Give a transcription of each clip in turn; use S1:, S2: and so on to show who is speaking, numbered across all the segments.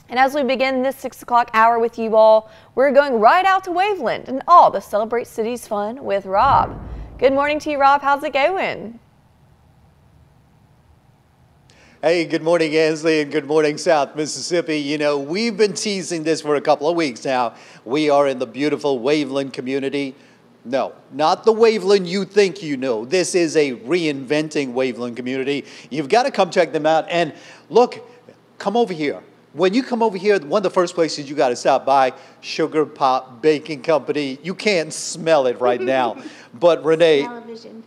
S1: And as we begin this 6 o'clock hour with you all, we're going right out to Waveland and all the Celebrate Cities fun with Rob. Good morning to you, Rob. How's it going?
S2: Hey, good morning, Ansley, and good morning, South Mississippi. You know, we've been teasing this for a couple of weeks now. We are in the beautiful Waveland community. No, not the Waveland you think you know. This is a reinventing Waveland community. You've got to come check them out. And look, come over here. When you come over here, one of the first places you got to stop by, Sugar Pop Baking Company. You can't smell it right now, but Renee,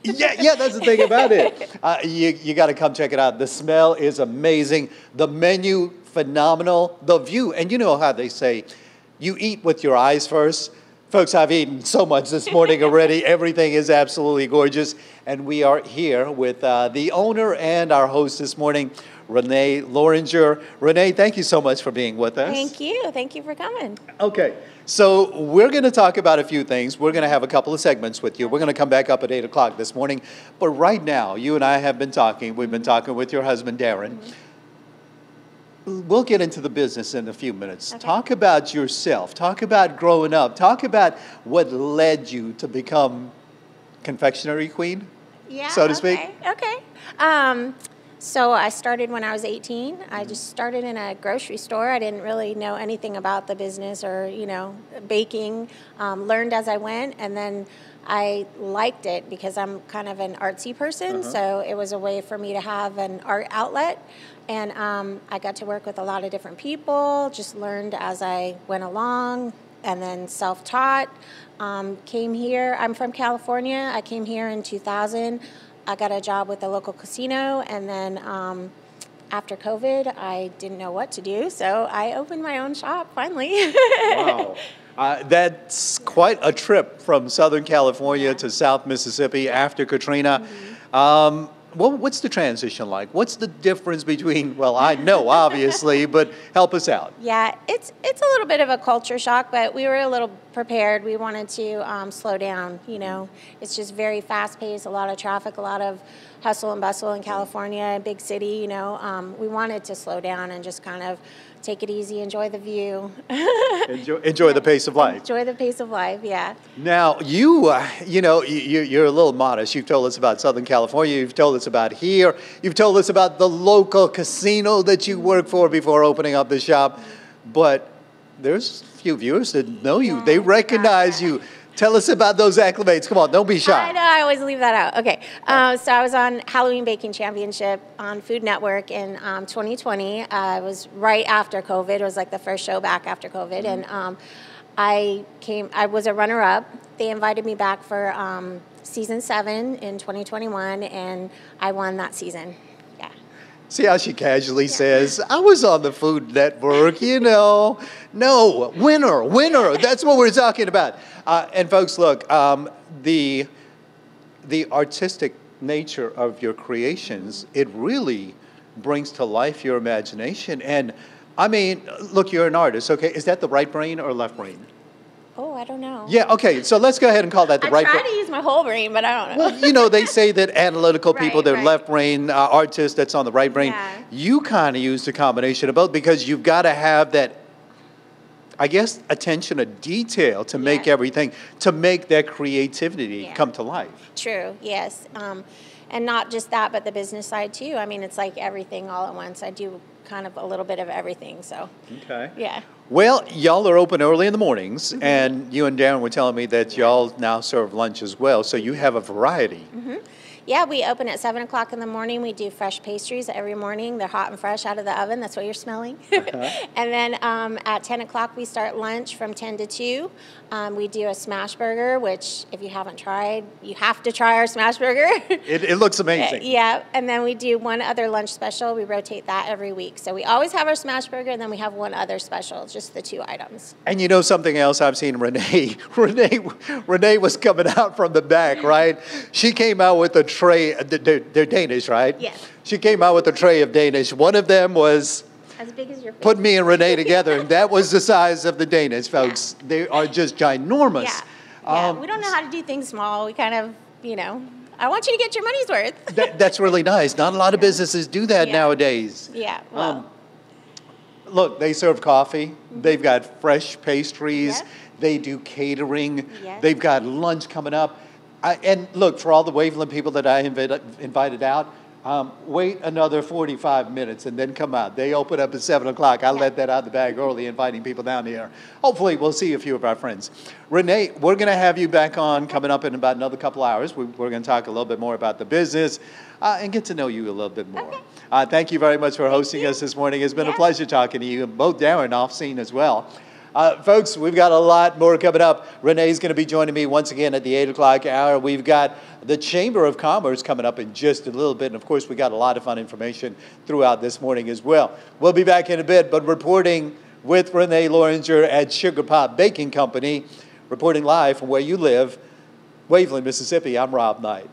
S2: yeah, that's the thing about it. You got to come check it out. The smell is amazing. The menu, phenomenal. The view, and you know how they say, you eat with your eyes first. Folks, I've eaten so much this morning already. Everything is absolutely gorgeous. And we are here with the owner and our host this morning, Renee Loringer. Renee, thank you so much for being with us.
S3: Thank you. Thank you for coming.
S2: Okay, so we're going to talk about a few things. We're going to have a couple of segments with you. We're going to come back up at 8 o'clock this morning. But right now, you and I have been talking. We've been talking with your husband, Darren. We'll get into the business in a few minutes. Okay. Talk about yourself. Talk about growing up. Talk about what led you to become confectionery queen, so to speak.
S3: Okay. So I started when I was 18. I just started in a grocery store. I didn't really know anything about the business or, you know, baking. Learned as I went, and then I liked it because I'm kind of an artsy person, so it was a way for me to have an art outlet. And I got to work with a lot of different people, just learned as I went along, and then self-taught. Came here. I'm from California. I came here in 2000. I got a job with a local casino, and then after COVID, I didn't know what to do, so I opened my own shop finally.
S2: Wow. That's quite a trip from Southern California to South Mississippi after Katrina. What's the transition like? What's the difference between, well, I know, obviously, but help us out.
S3: Yeah, it's a little bit of a culture shock, but we were a little prepared. We wanted to slow down, you know. It's just very fast-paced, a lot of traffic, a lot of hustle and bustle in California, a big city, you know. We wanted to slow down and just kind of take it easy, enjoy the view.
S2: Enjoy the pace of life.
S3: Enjoy the pace of life, yeah.
S2: Now, you're a little modest. You've told us about Southern California. You've told us about here. You've told us about the local casino that you worked for before opening up the shop. But there's a few viewers that know you. They recognize you. Tell us about those acclimates. Come on, don't be shy.
S3: I know, I always leave that out. Okay, so I was on Halloween Baking Championship on Food Network in 2020. It was right after COVID. It was like the first show back after COVID. And I was a runner-up. They invited me back for season 7 in 2021, and I won that season. Yeah.
S2: See how she casually says, I was on the Food Network, you know. No, winner. That's what we're talking about. And folks, look, the artistic nature of your creations, it really brings to life your imagination. And I mean, look, you're an artist, okay? Is that the right brain or left brain?
S3: Oh, I don't know.
S2: Yeah, okay, so let's go ahead and call that the right brain.
S3: I try to use my whole brain, but I don't know.
S2: Well, you know, they say that analytical people, they're left brain, artists, that's on the right brain.
S3: Yeah.
S2: You kind of use the combination of both because you've got to have that, I guess, attention to detail to make everything, to make that creativity come to life.
S3: True, yes. And not just that, but the business side too. I mean, it's like everything all at once. I do kind of a little bit of everything, so.
S2: Okay.
S3: Yeah.
S2: Well, y'all are open early in the mornings, and you and Darren were telling me that y'all now serve lunch as well, so you have a variety.
S3: Yeah, we open at 7 o'clock in the morning. We do fresh pastries every morning. They're hot and fresh out of the oven. That's what you're smelling. And then at 10 o'clock, we start lunch from 10 to 2. We do a smash burger, which if you haven't tried, you have to try our smash burger.
S2: It looks amazing.
S3: Yeah, and then we do one other lunch special. We rotate that every week. So we always have our smash burger, and then we have one other special, just the 2 items.
S2: And you know something else I've seen Renee? Renee was coming out from the back, right? She came out with a tray. They're Danish, right?
S3: Yes.
S2: She came out with a tray of Danish. One of them was
S3: as big as your face.
S2: Put me and Renee together, and that was the size of the Danish, folks. Yeah. They are just ginormous.
S3: Yeah. We don't know how to do things small. We kind of, you know, I want you to get your money's worth.
S2: That's really nice. Not a lot of businesses do that nowadays.
S3: Yeah, well.
S2: Look, they serve coffee. They've got fresh pastries.
S3: Yep.
S2: They do catering.
S3: Yes.
S2: They've got lunch coming up. And look, for all the Waveland people that I invited out, wait another 45 minutes and then come out. They open up at 7 o'clock. I let that out of the bag early, inviting people down here. Hopefully, we'll see a few of our friends. Renee, we're going to have you back on coming up in about another couple hours. We're going to talk a little bit more about the business and get to know you a little bit more.
S3: Okay.
S2: Thank you very much for hosting us this morning. It's been a pleasure talking to you, and both Darren off scene as well. Folks, we've got a lot more coming up. Renee's going to be joining me once again at the 8 o'clock hour. We've got the Chamber of Commerce coming up in just a little bit. And, of course, we got a lot of fun information throughout this morning as well. We'll be back in a bit, but reporting with Renee Loringer at Sugar Pop Baking Company, reporting live from where you live, Waveland, Mississippi, I'm Rob Knight.